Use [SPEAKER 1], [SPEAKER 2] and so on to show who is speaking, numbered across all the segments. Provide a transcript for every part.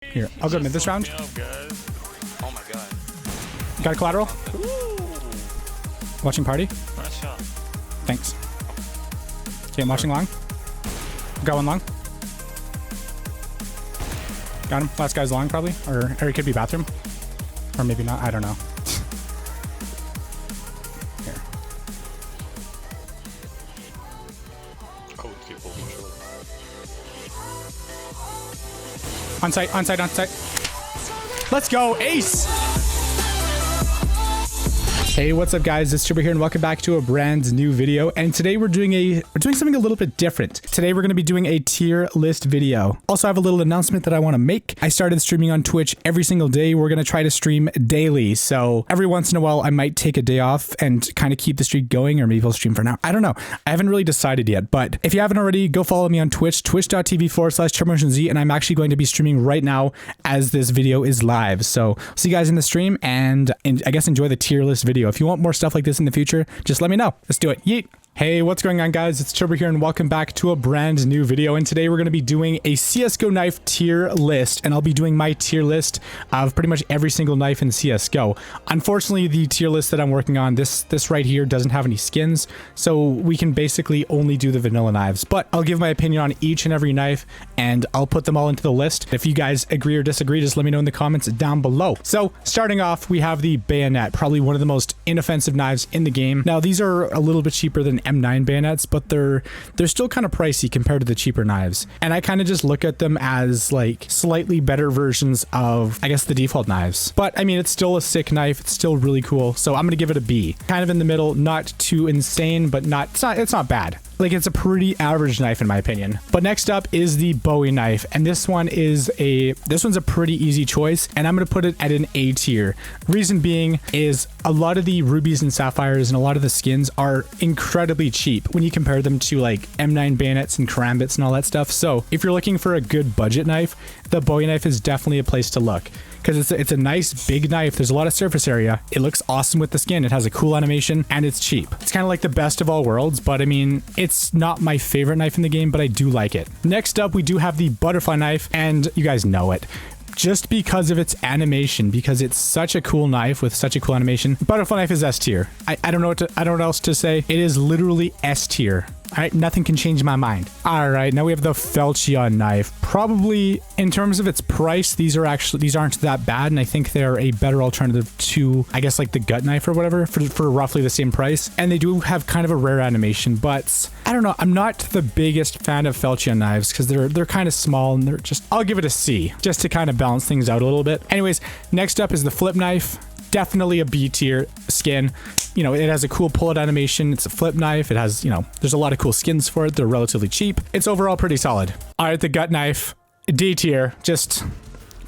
[SPEAKER 1] Here, I'll go mid this round.
[SPEAKER 2] Oh my god.
[SPEAKER 1] Got a collateral?
[SPEAKER 2] Ooh.
[SPEAKER 1] Watching party?
[SPEAKER 2] Nice shot.
[SPEAKER 1] Thanks. Okay, I'm watching long. Got one long. Got him. Last guy's long probably. Or he could be bathroom. Or maybe not. I don't know. Here.
[SPEAKER 3] I would keep holding short.
[SPEAKER 1] On site, on site, on site. Let's go, ace! Hey, what's up guys? It's Turbo here and welcome back to a brand new video. And today we're doing something a little bit different. Today we're going to be doing a tier list video. Also, I have a little announcement that I want to make. I started streaming on Twitch every single day. We're going to try to stream daily. So every once in a while I might take a day off and kind of keep the streak going, or maybe I'll stream for now. I don't know. I haven't really decided yet, but if you haven't already, go follow me on Twitch, twitch.tv/TurboMotionZ, and I'm actually going to be streaming right now as this video is live. So see you guys in the stream, and I guess enjoy the tier list video. If you want more stuff like this in the future, just let me know. Let's do it. Yeet. Hey, what's going on guys? It's Turbo here and welcome back to a brand new video. And today we're going to be doing a CSGO knife tier list, and I'll be doing my tier list of pretty much every single knife in CSGO. Unfortunately, the tier list that I'm working on, this right here, doesn't have any skins, so we can basically only do the vanilla knives. But I'll give my opinion on each and every knife, and I'll put them all into the list. If you guys agree or disagree, just let me know in the comments down below. So starting off, we have the bayonet, probably one of the most inoffensive knives in the game. Now, these are a little bit cheaper than M9 bayonets, but they're still kind of pricey compared to the cheaper knives. And I kind of just look at them as like slightly better versions of, I guess, the default knives. But I mean, it's still a sick knife. It's still really cool. So I'm going to give it a B. Kind of in the middle, not too insane, but it's not bad. Like, it's a pretty average knife in my opinion. But next up is the Bowie knife, and this one's a pretty easy choice, and I'm gonna put it at an A tier. Reason being is a lot of the rubies and sapphires and a lot of the skins are incredibly cheap when you compare them to like M9 bayonets and karambits and all that stuff. So if you're looking for a good budget knife, the Bowie knife is definitely a place to look, because it's a nice big knife. There's a lot of surface area. It looks awesome with the skin. It has a cool animation, and it's cheap. It's kind of like the best of all worlds, but I mean, it's not my favorite knife in the game, but I do like it. Next up, we do have the butterfly knife, and you guys know it. Just because of its animation, because it's such a cool knife with such a cool animation. Butterfly knife is S tier. I don't know what else to say. It is literally S tier. All right, nothing can change my mind. All right, now we have the Felchion knife. Probably in terms of its price, these aren't that bad, and I think they're a better alternative to, I guess, like the gut knife or whatever, for roughly the same price. And they do have kind of a rare animation, but I don't know. I'm not the biggest fan of Felchion knives because they're kind of small, and I'll give it a C just to kind of balance things out a little bit. Anyways, next up is the flip knife. Definitely a B tier skin. You know, it has a cool pull-out animation. It's a flip knife. It has, you know, there's a lot of cool skins for it. They're relatively cheap. It's overall pretty solid. All right, the gut knife, D tier, just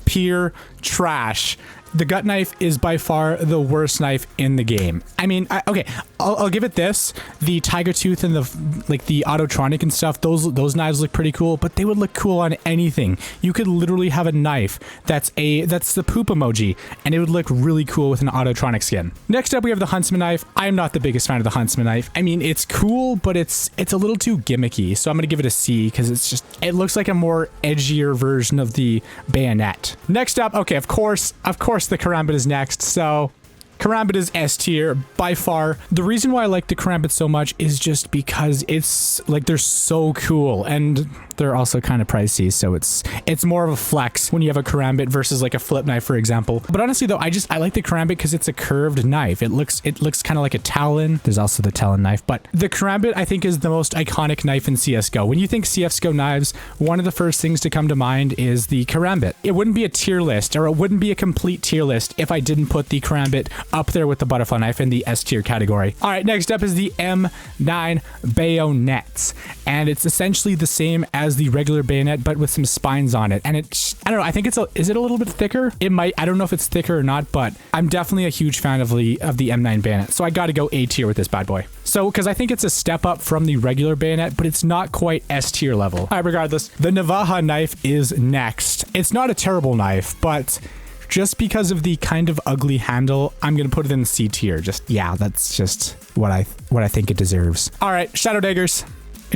[SPEAKER 1] pure trash. The gut knife is by far the worst knife in the game. I mean, okay, I'll give it this. The Tiger Tooth and the Autotronic and stuff, those knives look pretty cool, but they would look cool on anything. You could literally have a knife that's the poop emoji, and it would look really cool with an Autotronic skin. Next up, we have the Huntsman knife. I'm not the biggest fan of the Huntsman knife. I mean, it's cool, but it's a little too gimmicky, so I'm gonna give it a C because it looks like a more edgier version of the bayonet. Next up, okay, of course, the karambit is next. So karambit is S tier by far. The reason why I like the karambit so much is just because it's like they're so cool, and they're also kind of pricey, so it's more of a flex when you have a karambit versus like a flip knife, for example. But honestly though, I like the karambit because it's a curved knife. It looks kind of like a talon. There's also the talon knife, but the karambit I think is the most iconic knife in CSGO. When you think CSGO knives, one of the first things to come to mind is the karambit. It wouldn't be a tier list, or it wouldn't be a complete tier list if I didn't put the karambit up there with the butterfly knife in the S tier category. All right, next up is the M9 bayonets, and it's essentially the same as the regular bayonet, but with some spines on it. And I don't know, I think is it a little bit thicker? I don't know if it's thicker or not, but I'm definitely a huge fan of the M9 bayonet. So I got to go A tier with this bad boy. So, because I think it's a step up from the regular bayonet, but it's not quite S tier level. All right, regardless, the Navaja knife is next. It's not a terrible knife, but just because of the kind of ugly handle, I'm gonna put it in C tier. Yeah, that's just what I think it deserves. All right, Shadow Daggers.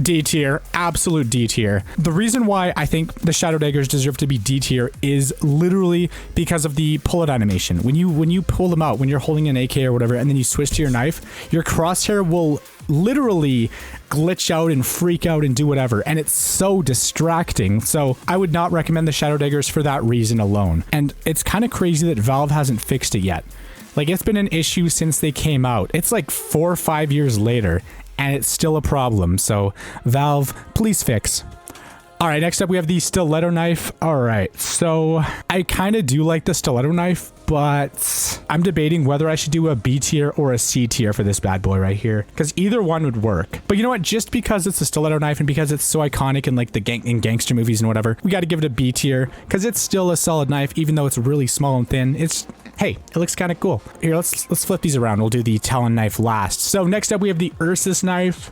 [SPEAKER 1] D tier, absolute D tier. The reason why I think the Shadow Daggers deserve to be D tier is literally because of the pull-out animation. When you pull them out, when you're holding an AK or whatever, and then you switch to your knife, your crosshair will literally glitch out and freak out and do whatever, and it's so distracting. So I would not recommend the Shadow Daggers for that reason alone. And it's kind of crazy that Valve hasn't fixed it yet. Like, it's been an issue since they came out. It's like 4 or 5 years later, and it's still a problem. So Valve, please fix. All right, next up we have the stiletto knife. All right, so I kind of do like the stiletto knife, but I'm debating whether I should do a B tier or a C tier for this bad boy right here, because either one would work. But you know what? Just because it's a stiletto knife and because it's so iconic in like the gangster movies and whatever, we got to give it a B tier because it's still a solid knife, even though it's really small and thin. Hey, it looks kind of cool. Here, let's flip these around. We'll do the Talon knife last. So next up we have the Ursus knife.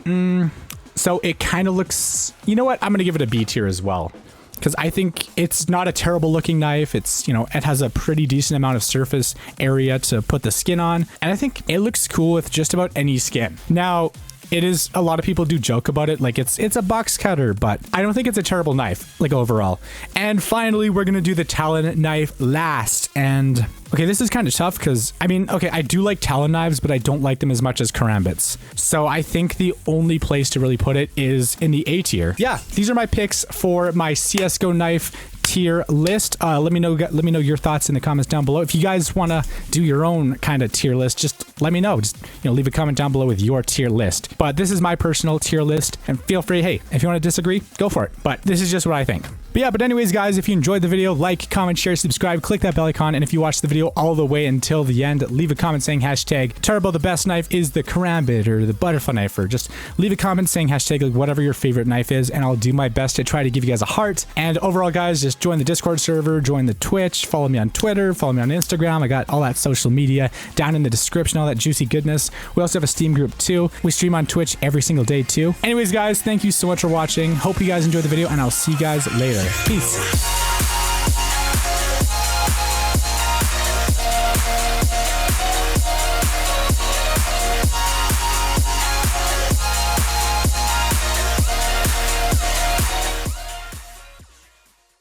[SPEAKER 1] So it kind of looks, you know what? I'm going to give it a B tier as well, because I think it's not a terrible looking knife. It's, you know, it has a pretty decent amount of surface area to put the skin on. And I think it looks cool with just about any skin. Now, it is, a lot of people do joke about it, like it's a box cutter, but I don't think it's a terrible knife, like overall. And finally, we're gonna do the Talon knife last. And okay, this is kind of tough because, I mean, okay, I do like Talon knives, but I don't like them as much as Karambits. So I think the only place to really put it is in the A tier. Yeah, these are my picks for my CSGO knife tier list. Let me know your thoughts in the comments down below. If you guys want to do your own kind of tier list, just let me know. Just, you know, leave a comment down below with your tier list. But this is my personal tier list, and feel free, hey, if you want to disagree, go for it. But this is just what I think. But yeah, but anyways, guys, if you enjoyed the video, like, comment, share, subscribe, click that bell icon, and if you watched the video all the way until the end, leave a comment saying hashtag Turbo, the best knife is the Karambit or the butterfly knife, or just leave a comment saying hashtag like whatever your favorite knife is, and I'll do my best to try to give you guys a heart. And overall, guys, just join the Discord server, join the Twitch, follow me on Twitter, follow me on Instagram. I got all that social media down in the description, all that juicy goodness. We also have a Steam group too. We stream on Twitch every single day too. Anyways, guys, thank you so much for watching. Hope you guys enjoyed the video, and I'll see you guys later. Peace.